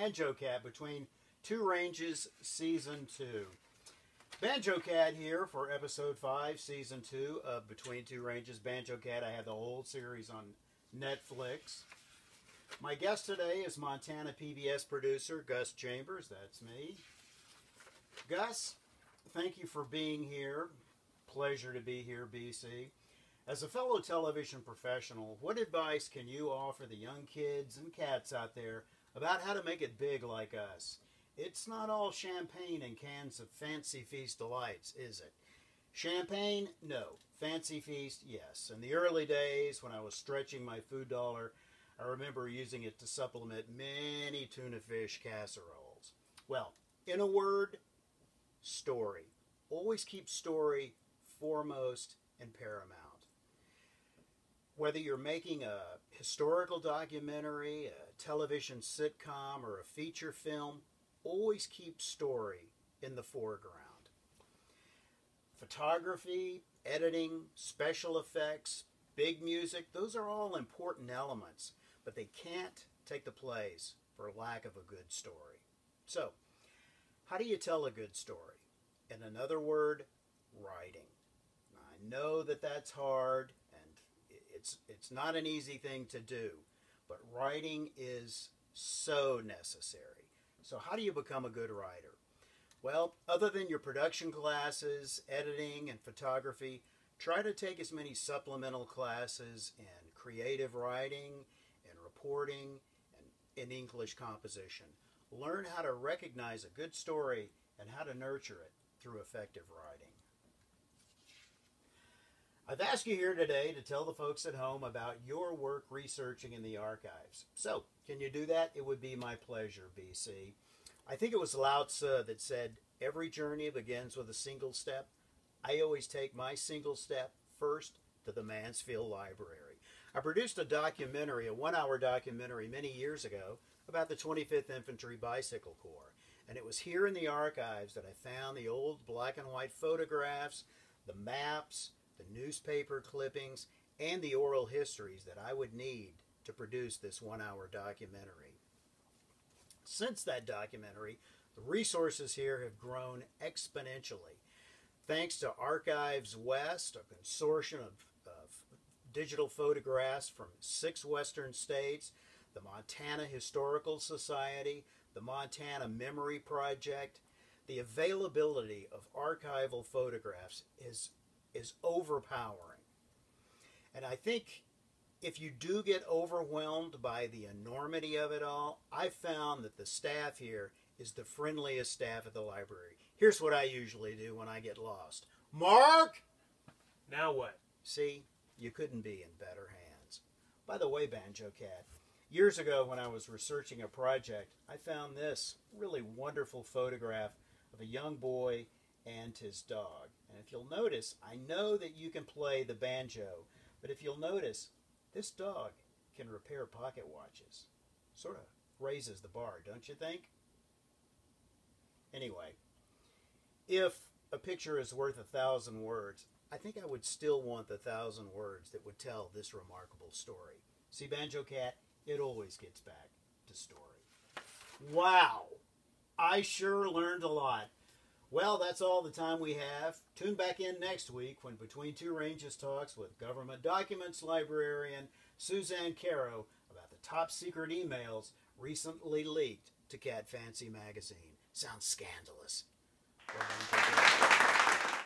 Banjo Cat, Between Two Ranges, Season 2. Banjo Cat here for Episode 5, Season 2 of Between Two Ranges. Banjo Cat, I have the whole series on Netflix. My guest today is Montana PBS producer Gus Chambers. That's me. Gus, thank you for being here. Pleasure to be here, BC. As a fellow television professional, what advice can you offer the young kids and cats out there about how to make it big like us? It's not all champagne and cans of Fancy Feast delights, is it? Champagne? No. Fancy Feast? Yes. In the early days when I was stretching my food dollar, I remember using it to supplement many tuna fish casseroles. Well, in a word, story. Always keep story foremost and paramount. Whether you're making a historical documentary, a television sitcom, or a feature film, always keep story in the foreground. Photography, editing, special effects, big music, those are all important elements, but they can't take the place for lack of a good story. So, how do you tell a good story? In another word, writing. I know that that's hard, and it's not an easy thing to do, but writing is so necessary. So how do you become a good writer? Well, other than your production classes, editing, and photography, try to take as many supplemental classes in creative writing, in reporting, and in English composition. Learn how to recognize a good story and how to nurture it through effective writing. I've asked you here today to tell the folks at home about your work researching in the archives. So, can you do that? It would be my pleasure, BC. I think it was Lao Tzu that said, every journey begins with a single step. I always take my single step first to the Mansfield Library. I produced a documentary, a 1-hour documentary many years ago about the 25th Infantry Bicycle Corps. And it was here in the archives that I found the old black and white photographs, the maps, the newspaper clippings, and the oral histories that I would need to produce this 1-hour documentary. Since that documentary, the resources here have grown exponentially. Thanks to Archives West, a consortium of digital photographs from 6 western states, the Montana Historical Society, the Montana Memory Project, the availability of archival photographs is overpowering. And I think if you do get overwhelmed by the enormity of it all, I found that the staff here is the friendliest staff at the library. Here's what I usually do when I get lost. Mark! Now what? See, you couldn't be in better hands. By the way, Banjo Cat, years ago when I was researching a project, I found this really wonderful photograph of a young boy and his dog. And if you'll notice, I know that you can play the banjo, but if you'll notice, this dog can repair pocket watches. Sort of raises the bar, don't you think? Anyway, if a picture is worth 1,000 words, I think I would still want the 1,000 words that would tell this remarkable story. See, Banjo Cat, it always gets back to story. Wow! I sure learned a lot. Well, that's all the time we have. Tune back in next week when Between Two Ranges talks with Government Documents librarian Suzanne Caro about the top secret emails recently leaked to Cat Fancy magazine. Sounds scandalous.